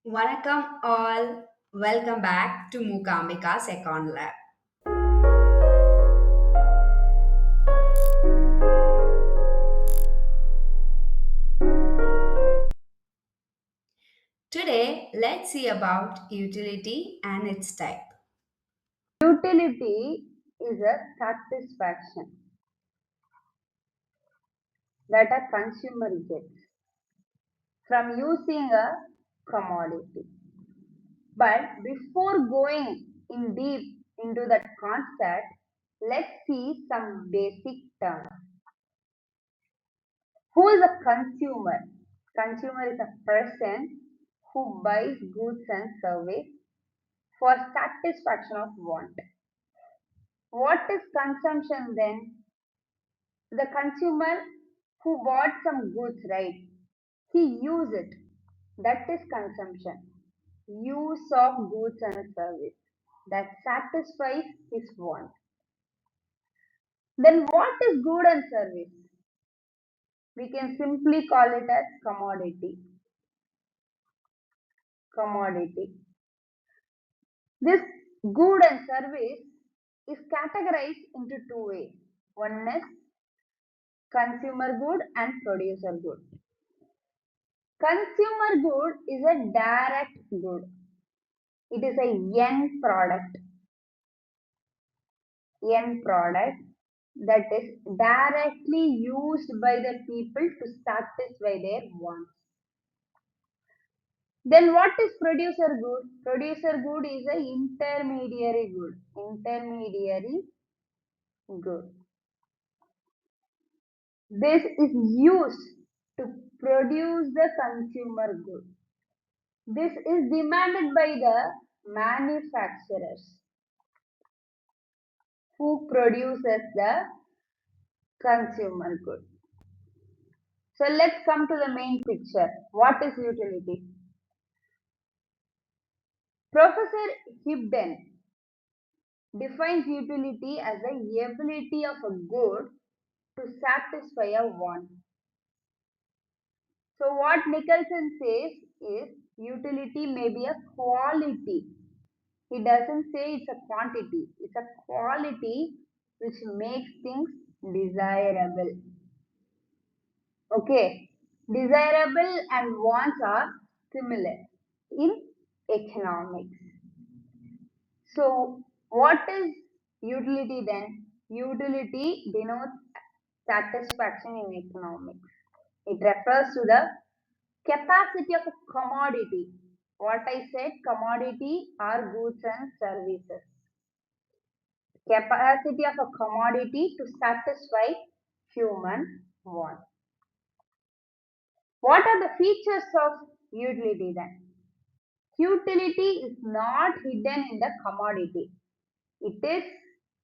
Vanakkam all. Welcome back to Mukambika's Econ Lab. Today, let's see about utility and its type. Utility is a satisfaction that a consumer gets from using a commodity. But before going in deep into that concept, let's see some basic terms. Who is a consumer? Consumer is a person who buys goods and service for satisfaction of want. What is consumption then? The consumer who bought some goods, right? He used it. That is consumption. Use of goods and service that satisfies his want. Then what is good and service? We can simply call it as commodity. Commodity. This good and service is categorized into two ways. One is consumer good and producer good. Consumer good is a direct good. It is a end product. End product that is directly used by the people to satisfy their wants. Then what is producer good? Producer good is a intermediary good. Intermediary good. This is used to produce the consumer good. This is demanded by the manufacturers who produces the consumer good. So let's come to the main picture. What is utility? Professor Hibden defines utility as the ability of a good to satisfy a want. So what Nicholson says is utility may be a quality. He doesn't say it's a quantity. It's a quality which makes things desirable. Okay. Desirable and wants are similar in economics. So, what is utility then? Utility denotes satisfaction in economics. It refers to the capacity of a commodity. What I said, commodity are goods and services. Capacity of a commodity to satisfy human want. What are the features of utility then? Utility is not hidden in the commodity. It is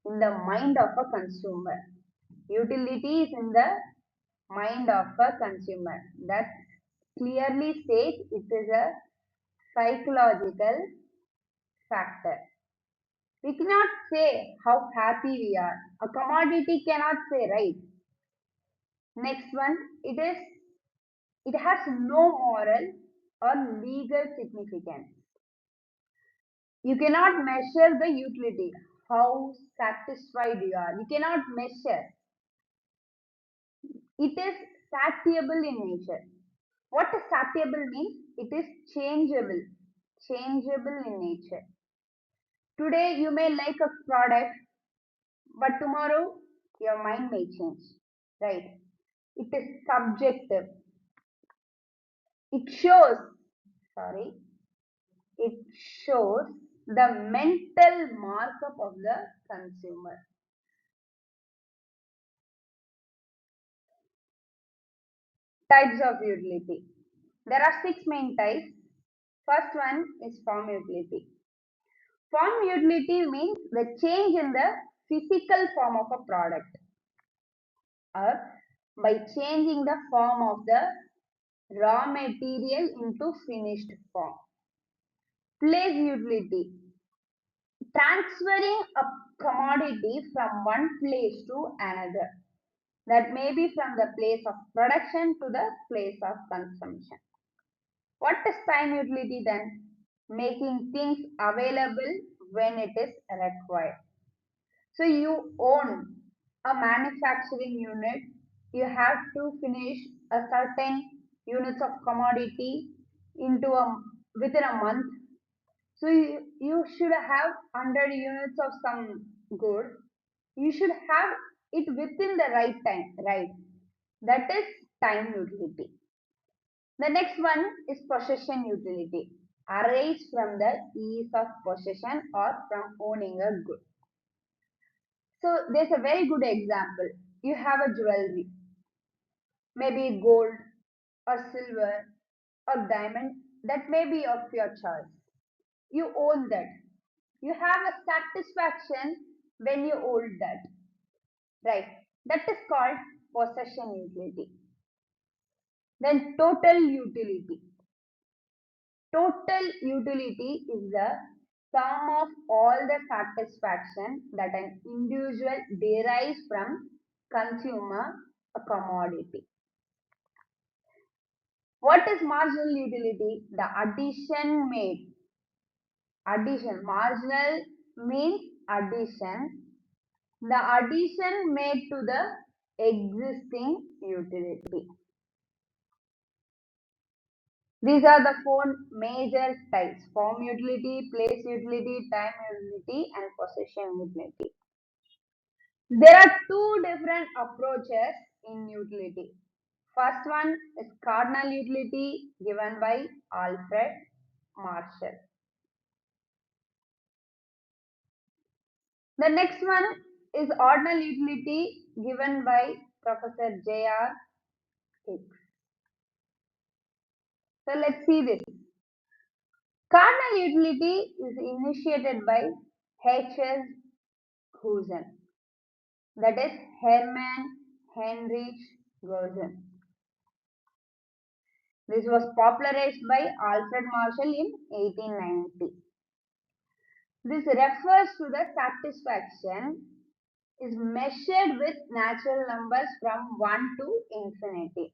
in the mind of a consumer. Utility is in the mind of a consumer. That clearly states it is a psychological factor. We cannot say how happy we are. A commodity cannot say, right? Next one, it has no moral or legal significance. You cannot measure the utility, how satisfied you are. You cannot measure. It is satiable in nature. What does satiable mean? It is changeable. Changeable in nature. Today you may like a product, but tomorrow your mind may change. Right? It is subjective. It shows, sorry, it shows the mental markup of the consumer. Types of utility. There are six main types. First one is form utility. Form utility means the change in the physical form of a product or by changing the form of the raw material into finished form. Place utility. Transferring a commodity from one place to another. That may be from the place of production to the place of consumption. What is time utility then? Making things available when it is required. So you own a manufacturing unit, you have to finish a certain units of commodity into a within a month. So you should have 100 units of some good. You should have it within the right time, right? That is time utility. The next one is possession utility, arise from the ease of possession or from owning a good. So there's a very good example. You have a jewelry, maybe gold or silver or diamond, that may be of your choice. You own that. You have a satisfaction when you own that, right? That is called possession utility. Then total utility. Total utility is the sum of all the satisfaction that an individual derives from consumer a commodity. What is marginal utility? The addition made. Addition. Marginal means addition. The addition made to the existing utility. These are the four major types: form utility, place utility, time utility, and possession utility. There are two different approaches in utility. First one is cardinal utility given by Alfred Marshall. The next one is ordinal utility given by Professor J.R. Hicks. So let's see this. Cardinal utility is initiated by H.S. Husen, that is Hermann Heinrich Gaussen. This was popularized by Alfred Marshall in 1890. This refers to the satisfaction is measured with natural numbers from 1 to infinity.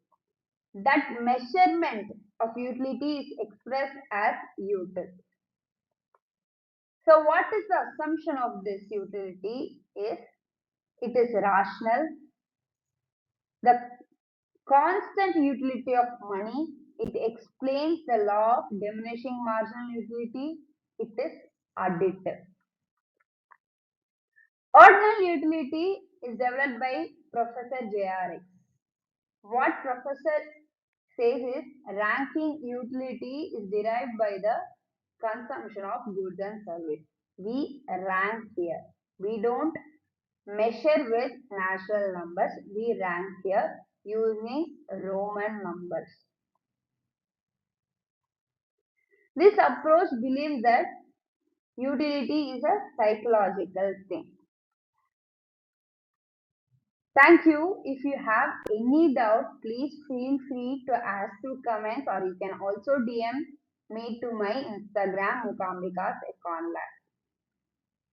That measurement of utility is expressed as util. So what is the assumption of this utility is it is rational. The constant utility of money, it explains the law of diminishing marginal utility, it is additive. Ordinal utility is developed by Professor J.R. Hicks. What Professor says is ranking utility is derived by the consumption of goods and service. We rank here. We don't measure with natural numbers. We rank here using Roman numbers. This approach believes that utility is a psychological thing. Thank you. If you have any doubt, please feel free to ask through comments, or you can also DM me to my Instagram Mukambika's Econ Lab.